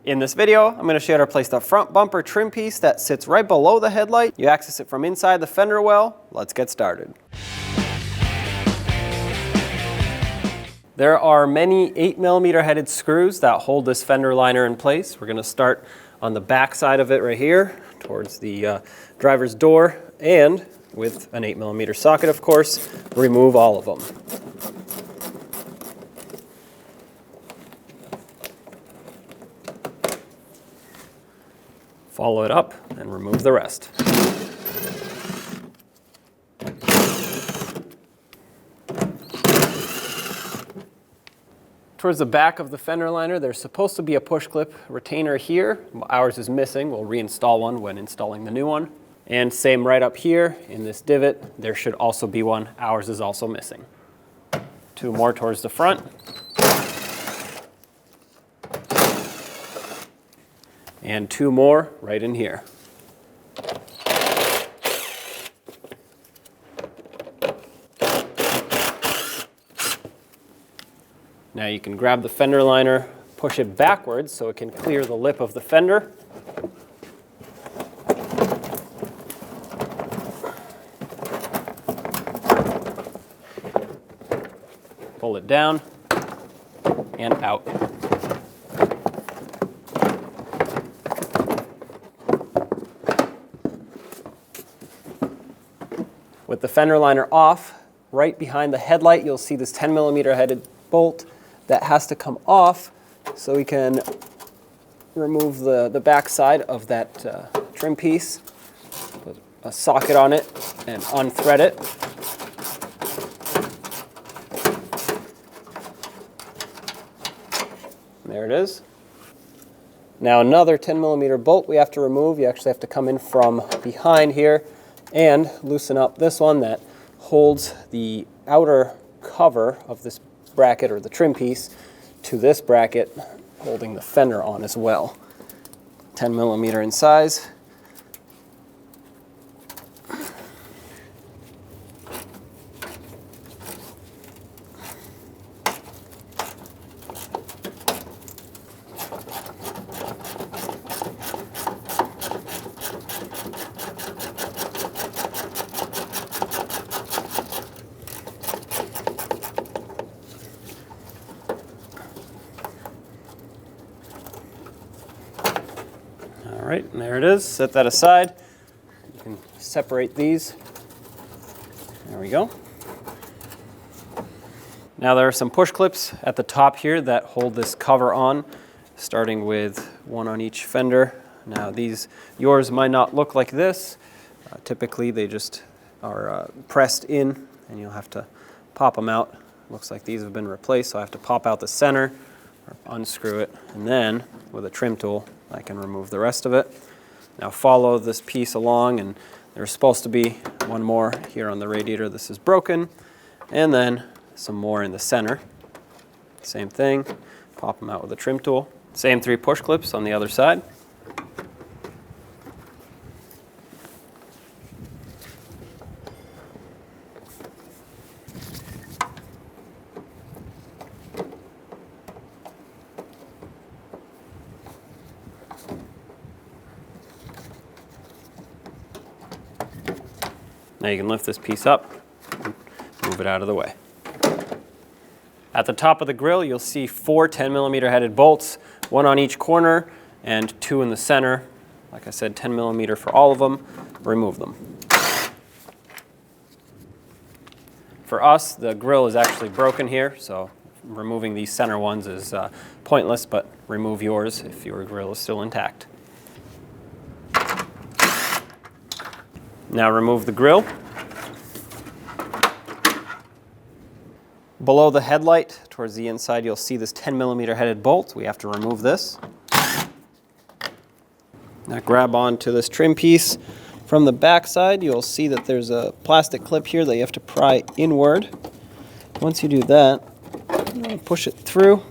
In this video, I'm going to show you how to place the front bumper trim piece that sits right below the headlight. You access it from inside the fender well. Let's get started. There are many 8mm headed screws that hold this fender liner in place. We're going to start on the back side of it right here towards the driver's door, and with an 8mm socket, of course, remove all of them. Follow it up and remove the rest. Towards the back of the fender liner, there's supposed to be a push clip retainer here. Ours is missing. We'll reinstall one when installing the new one. And same right up here in this divot, there should also be one. Ours is also missing. Two more towards the front. And two more right in here. Now you can grab the fender liner, push it backwards so it can clear the lip of the fender. Pull it down and out. With the fender liner off, right behind the headlight, you'll see this 10mm headed bolt that has to come off so we can remove the back side of that trim piece. Put a socket on it and unthread it. There it is. Now another 10mm bolt we have to remove. You actually have to come in from behind here and loosen up this one that holds the outer cover of this bracket or the trim piece to this bracket holding the fender on as well. 10mm in size. All right, and there it is. Set that aside. You can separate these. There we go. Now there are some push clips at the top here that hold this cover on, starting with one on each fender. Now yours might not look like this. Typically they just are pressed in and you'll have to pop them out. Looks like these have been replaced, so I have to pop out the center, or unscrew it, and then with a trim tool I can remove the rest of it. Now follow this piece along, and there's supposed to be one more here on the radiator. This is broken, and then some more in the center. Same thing, pop them out with a trim tool. Same 3 push clips on the other side. Now you can lift this piece up and move it out of the way. At the top of the grill, you'll see 4 10mm headed bolts, 1 on each corner and 2 in the center. Like I said, 10mm for all of them. Remove them. For us, the grill is actually broken here, so removing these center ones is pointless, but remove yours if your grill is still intact. Now remove the grill. Below the headlight, towards the inside, you'll see this 10mm headed bolt. We have to remove this. Now grab onto this trim piece. From the back side, you'll see that there's a plastic clip here that you have to pry inward. Once you do that, push it through.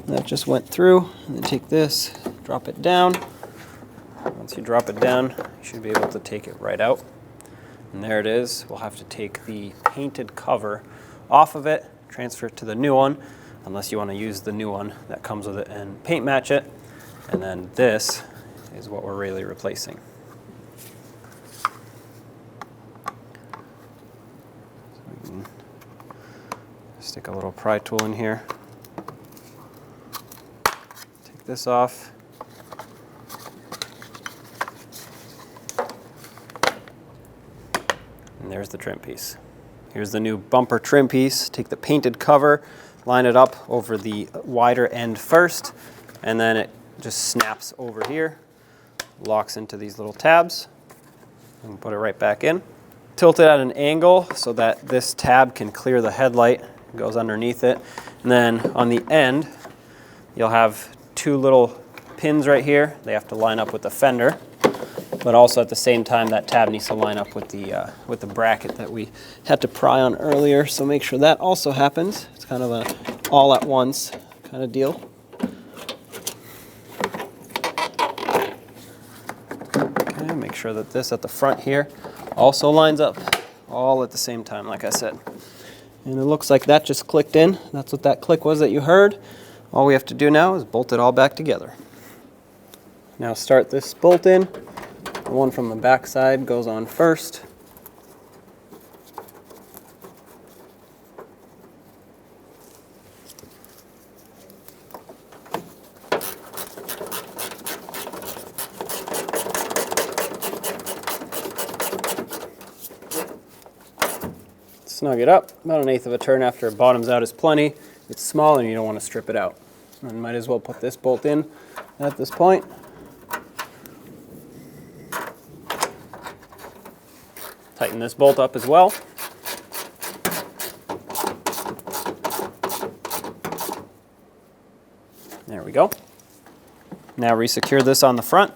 That just went through. And then take this, drop it down. Once you drop it down, you should be able to take it right out. And there it is. We'll have to take the painted cover off of it, transfer it to the new one, unless you want to use the new one that comes with it and paint match it. And then this is what we're really replacing. So we can stick a little pry tool in here. Take this off. And there's the trim piece. Here's the new bumper trim piece. Take the painted cover, line it up over the wider end first, and then it just snaps over here, locks into these little tabs, and put it right back in. Tilt it at an angle so that this tab can clear the headlight, goes underneath it. And then on the end, you'll have two little pins right here. They have to line up with the fender, but also at the same time that tab needs to line up with the bracket that we had to pry on earlier. So make sure that also happens. It's kind of an all at once kind of deal. Okay, make sure that this at the front here also lines up all at the same time, like I said. And it looks like that just clicked in. That's what that click was that you heard. All we have to do now is bolt it all back together. Now start this bolt in. The one from the back side goes on first. Snug it up, about 1/8 of a turn after it bottoms out is plenty. It's small and you don't want to strip it out. And might as well put this bolt in at this point. Tighten this bolt up as well. There we go. Now resecure this on the front.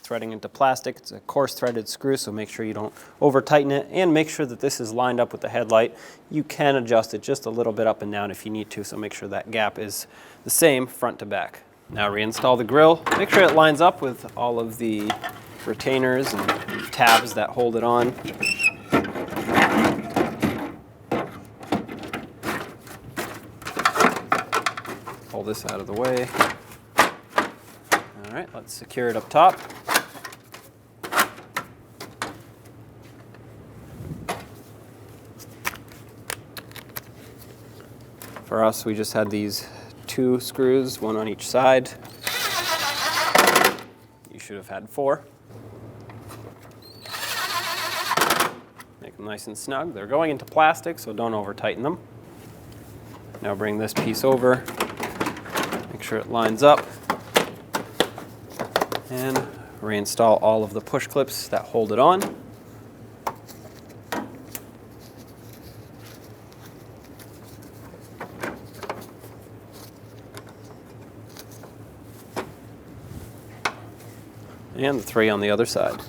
Threading into plastic. It's a coarse threaded screw, so make sure you don't over tighten it, and make sure that this is lined up with the headlight. You can adjust it just a little bit up and down if you need to, so make sure that gap is the same front to back. Now reinstall the grille. Make sure it lines up with all of the retainers and tabs that hold it on. Pull this out of the way. All right, let's secure it up top. For us, we just had these 2 screws, 1 on each side. You should have had 4. Make them nice and snug. They're going into plastic, so don't over tighten them. Now bring this piece over, make sure it lines up, and reinstall all of the push clips that hold it on. And the 3 on the other side.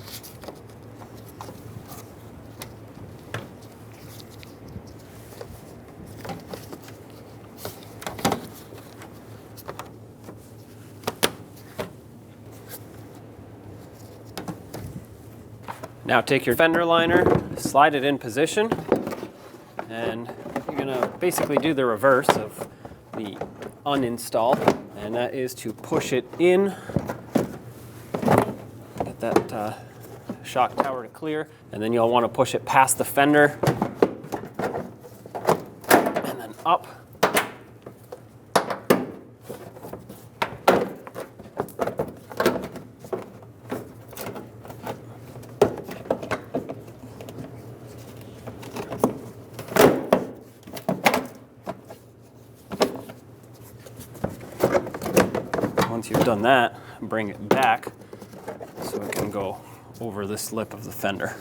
Now take your fender liner, slide it in position, and you're gonna basically do the reverse of the uninstall, and that is to push it in. Get that shock tower to clear, and then you'll want to push it past the fender, and then up. Once you've done that, bring it back so it can go over this lip of the fender.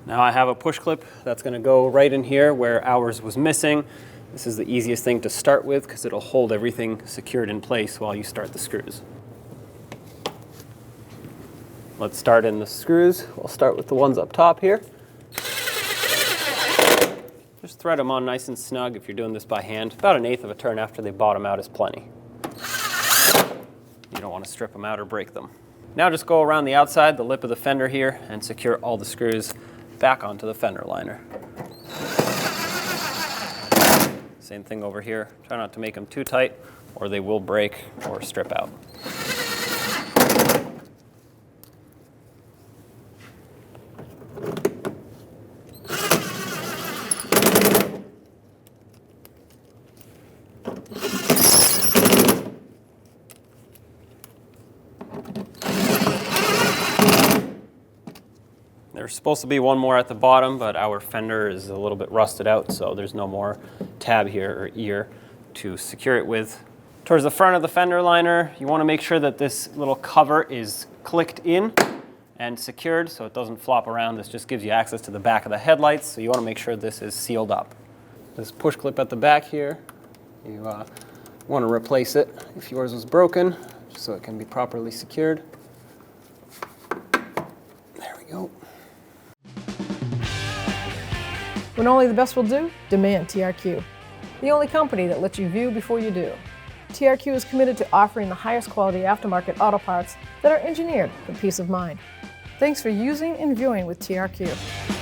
Now I have a push clip that's going to go right in here where ours was missing. This is the easiest thing to start with because it'll hold everything secured in place while you start the screws. Let's start in the screws. We'll start with the ones up top here. Just thread them on nice and snug if you're doing this by hand. About 1/8 of a turn after they bottom out is plenty. You don't want to strip them out or break them. Now just go around the outside, the lip of the fender here, and secure all the screws back onto the fender liner. Same thing over here. Try not to make them too tight or they will break or strip out. There's supposed to be one more at the bottom, but our fender is a little bit rusted out, so there's no more tab here or ear to secure it with. Towards the front of the fender liner, you want to make sure that this little cover is clicked in and secured so it doesn't flop around. This just gives you access to the back of the headlights, so you want to make sure this is sealed up. This push clip at the back here, you want to replace it if yours was broken, so it can be properly secured. There we go. When only the best will do, demand TRQ. The only company that lets you view before you do. TRQ is committed to offering the highest quality aftermarket auto parts that are engineered for peace of mind. Thanks for using and viewing with TRQ.